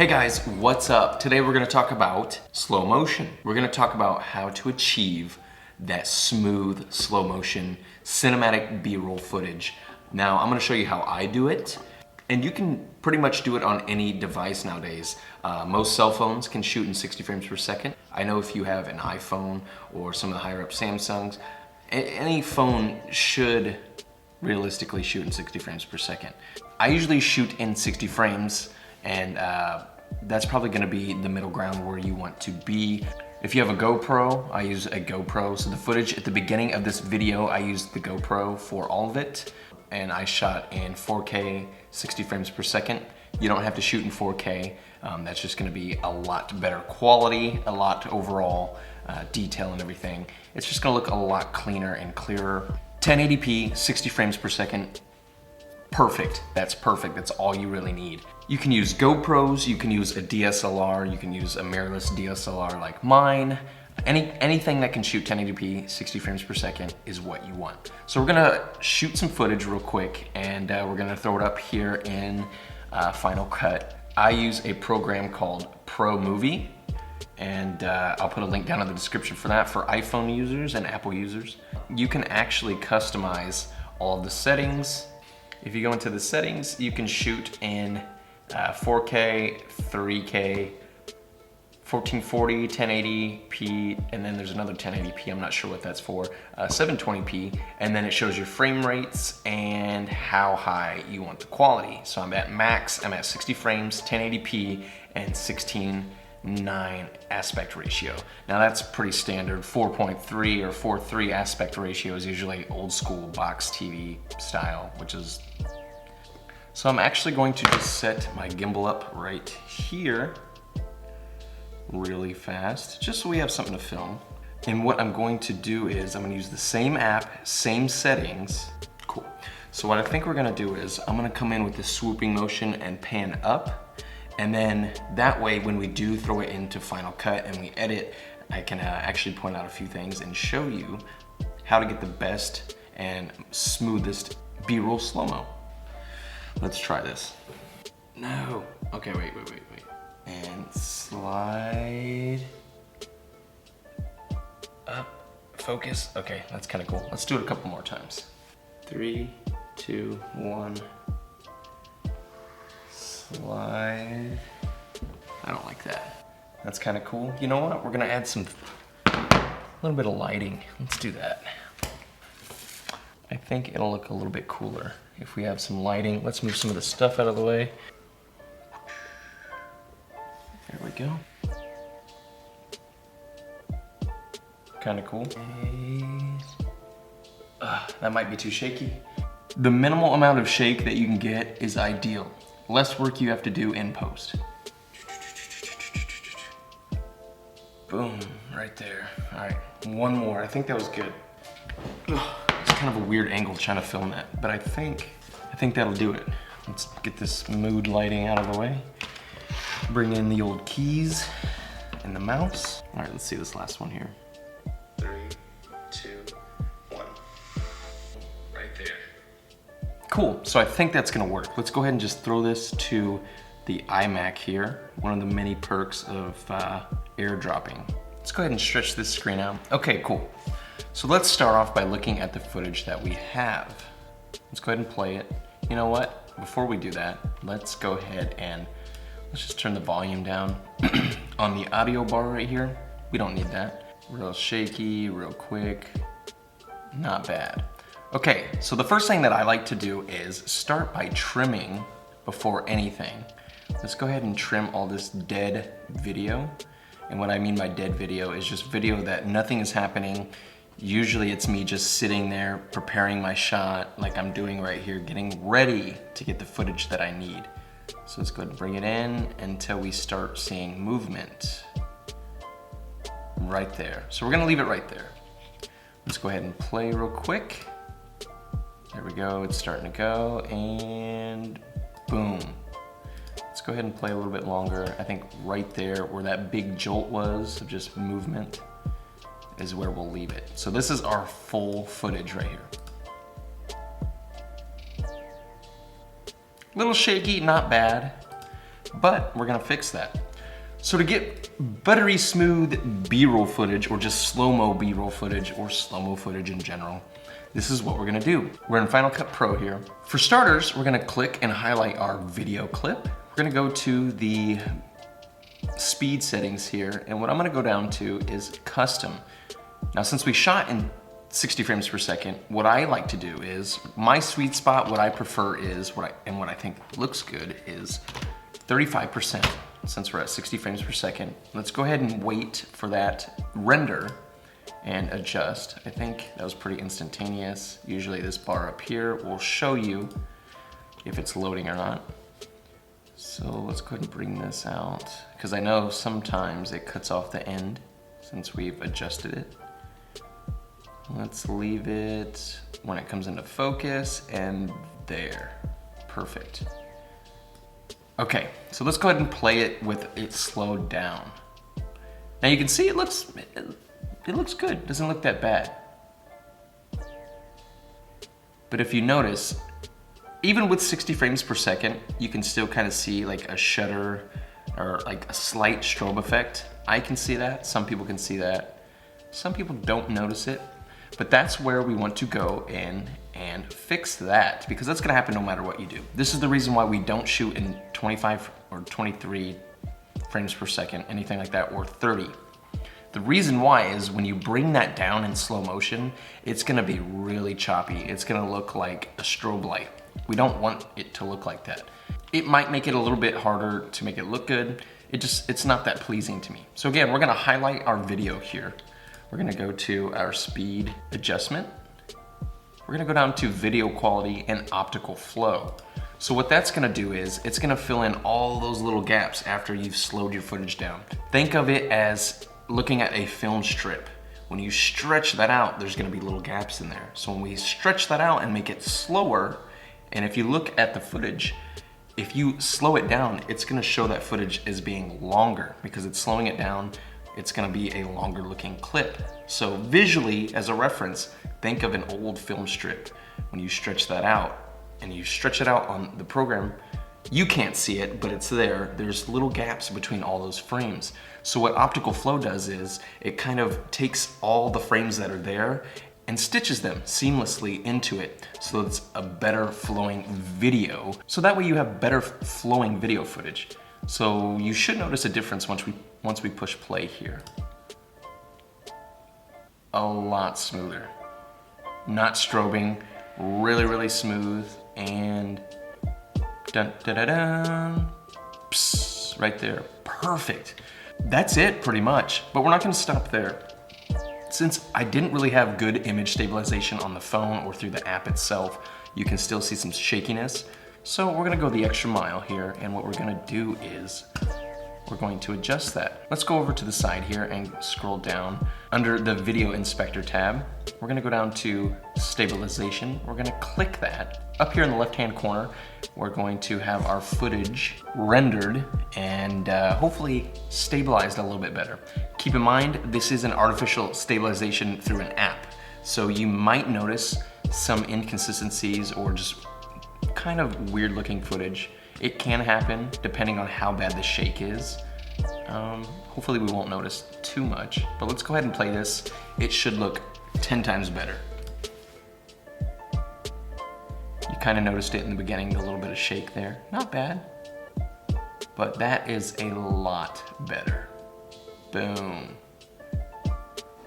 Hey guys, what's up? Today we're gonna talk about slow motion. We're gonna talk about how to achieve that smooth slow motion cinematic B-roll footage. Now I'm gonna show you how I do it, and you can pretty much do it on any device nowadays. Most cell phones can shoot in 60 frames per second. I know if you have an iPhone or some of the higher up Samsungs, any phone should realistically shoot in 60 frames per second. I usually shoot in 60 frames, and that's probably gonna be the middle ground where you want to be. If you have a GoPro, I use a GoPro. So the footage at the beginning of this video, I used the GoPro for all of it, and I shot in 4K, 60 frames per second. You don't have to shoot in 4K. That's just gonna be a lot better quality, a lot overall detail and everything. It's just gonna look a lot cleaner and clearer. 1080p, 60 frames per second. Perfect, that's perfect, that's all you really need. You can use GoPros, you can use a DSLR, you can use a mirrorless DSLR like mine. Anything that can shoot 1080p, 60 frames per second is what you want. So we're gonna shoot some footage real quick, and we're gonna throw it up here in Final Cut. I use a program called Pro Movie, and I'll put a link down in the description for that for iPhone users and Apple users. You can actually customize all of the settings. If you go into the settings, you can shoot in 4K, 3K, 1440, 1080p, and then there's another 1080p, I'm not sure what that's for, 720p, and then it shows your frame rates and how high you want the quality. So I'm at max, I'm at 60 frames, 1080p, and 16:9 aspect ratio. Now that's pretty standard. 4.3 or 4:3 aspect ratio is usually old school box TV style, which is... So I'm actually going to just set my gimbal up right here really fast, just so we have something to film. And what I'm going to do is I'm gonna use the same app, same settings. Cool. So what I think we're gonna do is I'm gonna come in with this swooping motion and pan up. And then that way, when we do throw it into Final Cut and we edit, I can actually point out a few things and show you how to get the best and smoothest B-roll slow-mo. Let's try this. No. Okay, wait. And slide up, focus. Okay, that's kind of cool. Let's do it a couple more times. 3, 2, 1. Slide. I don't like that. That's kind of cool. You know what? We're gonna add a little bit of lighting. Let's do that. I think it'll look a little bit cooler if we have some lighting. Let's move some of the stuff out of the way. There we go. Kind of cool. That might be too shaky. The minimal amount of shake that you can get is ideal. Less work you have to do in post. Boom, right there. All right, one more. I think that was good. It's kind of a weird angle trying to film that, but I think that'll do it. Let's get this mood lighting out of the way. Bring in the old keys and the mouse. All right, let's see this last one here. 3, 2, 1. Right there. Cool, so I think that's gonna work. Let's go ahead and just throw this to the iMac here, one of the many perks of airdropping. Let's go ahead and stretch this screen out. Okay, cool. So let's start off by looking at the footage that we have. Let's go ahead and play it. You know what? Before we do that, let's go ahead and let's just turn the volume down on the audio bar right here. We don't need that. Real shaky, real quick, not bad. Okay, so the first thing that I like to do is start by trimming before anything. Let's go ahead and trim all this dead video. And what I mean by dead video is just video that nothing is happening. Usually it's me just sitting there preparing my shot like I'm doing right here, getting ready to get the footage that I need. So let's go ahead and bring it in until we start seeing movement. Right there. So we're gonna leave it right there. Let's go ahead and play real quick. There we go, it's starting to go, and boom. Let's go ahead and play a little bit longer. I think right there where that big jolt was of just movement is where we'll leave it. So this is our full footage right here. Little shaky, not bad. but we're gonna fix that. So to get buttery smooth B-roll footage, or just slow-mo B-roll footage, or slow-mo footage in general, this is what we're gonna do. We're in Final Cut Pro here. For starters, we're gonna click and highlight our video clip. We're gonna go to the speed settings here, and what I'm gonna go down to is custom. Now, since we shot in 60 frames per second, what I like to do is, my sweet spot, what I prefer is, what I think looks good is 35%. Since we're at 60 frames per second, let's go ahead and wait for that render and adjust. I think that was pretty instantaneous. Usually this bar up here will show you if it's loading or not. So let's go ahead and bring this out, because I know sometimes it cuts off the end since we've adjusted it. Let's leave it when it comes into focus, and there, perfect. Okay, so let's go ahead and play it with it slowed down. Now you can see it looks good, it doesn't look that bad. But if you notice, even with 60 frames per second, you can still kind of see like a shutter or like a slight strobe effect. I can see that, some people can see that. Some people don't notice it, but that's where we want to go in and fix that, because that's gonna happen no matter what you do. This is the reason why we don't shoot in 25 or 23 frames per second, anything like that, or 30. The reason why is when you bring that down in slow motion, it's gonna be really choppy. It's gonna look like a strobe light. We don't want it to look like that. It might make it a little bit harder to make it look good. It's not that pleasing to me. So again, we're gonna highlight our video here. We're gonna go to our speed adjustment. We're gonna go down to video quality and optical flow. So what that's gonna do is, it's gonna fill in all those little gaps after you've slowed your footage down. Think of it as looking at a film strip. When you stretch that out, there's gonna be little gaps in there. So when we stretch that out and make it slower, and if you look at the footage, if you slow it down, it's gonna show that footage as being longer, because it's slowing it down. It's gonna be a longer looking clip. So visually, as a reference, think of an old film strip. When you stretch that out, and you stretch it out on the program, you can't see it, but it's there. There's little gaps between all those frames. So what optical flow does is, it kind of takes all the frames that are there and stitches them seamlessly into it, so it's a better flowing video. So that way you have better flowing video footage. So you should notice a difference once we push play here. A lot smoother. Not strobing, really, really smooth, and dun, dun, dun, dun, psst, right there, perfect. That's it pretty much, but we're not gonna stop there. Since I didn't really have good image stabilization on the phone or through the app itself, you can still see some shakiness. So we're gonna go the extra mile here, and what we're gonna do is we're going to adjust that. Let's go over to the side here and scroll down. Under the Video Inspector tab, we're gonna go down to Stabilization. We're gonna click that. Up here in the left-hand corner, we're going to have our footage rendered and hopefully stabilized a little bit better. Keep in mind, this is an artificial stabilization through an app. So you might notice some inconsistencies or just kind of weird looking footage. It can happen depending on how bad the shake is. Hopefully we won't notice too much, but let's go ahead and play this. It should look 10 times better. You kind of noticed it in the beginning, a little bit of shake there. Not bad, but that is a lot better. Boom.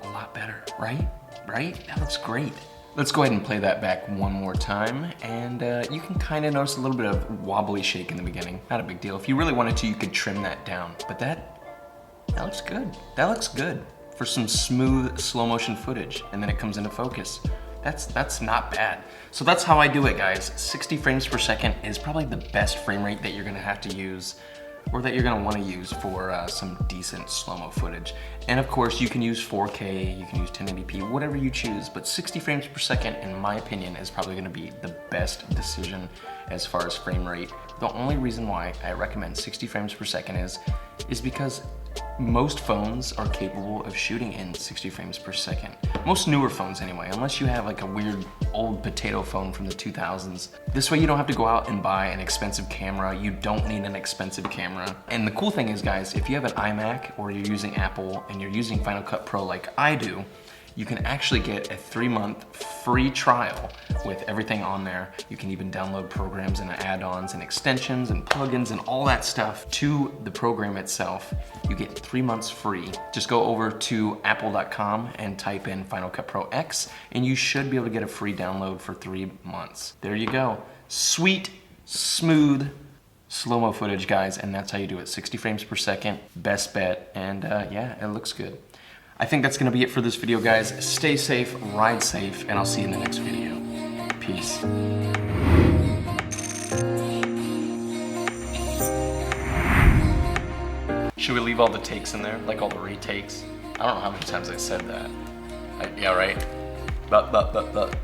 A lot better, right? Right? That looks great. Let's go ahead and play that back one more time, and you can kind of notice a little bit of wobbly shake in the beginning. Not a big deal. If you really wanted to, you could trim that down, but that looks good. That looks good for some smooth slow motion footage, and then it comes into focus. That's not bad. So that's how I do it, guys. 60 frames per second is probably the best frame rate that you're gonna have to use, or that you're gonna wanna use for some decent slow-mo footage. And of course, you can use 4K, you can use 1080p, whatever you choose, but 60 frames per second, in my opinion, is probably gonna be the best decision as far as frame rate. The only reason why I recommend 60 frames per second is because most phones are capable of shooting in 60 frames per second. Most newer phones anyway, unless you have like a weird old potato phone from the 2000s. This way you don't have to go out and buy an expensive camera. You don't need an expensive camera. And the cool thing is, guys, if you have an iMac or you're using Apple and you're using Final Cut Pro like I do, you can actually get a 3-month free trial with everything on there. You can even download programs and add-ons and extensions and plugins and all that stuff to the program itself. You get 3 months free. Just go over to apple.com and type in Final Cut Pro X, and you should be able to get a free download for 3 months. There you go. Sweet, smooth, slow-mo footage, guys, and that's how you do it. 60 frames per second, best bet, and yeah, it looks good. I think that's gonna be it for this video, guys. Stay safe, ride safe, and I'll see you in the next video. Peace. Should we leave all the takes in there? Like all the retakes? I don't know how many times I said that. Yeah, right? But.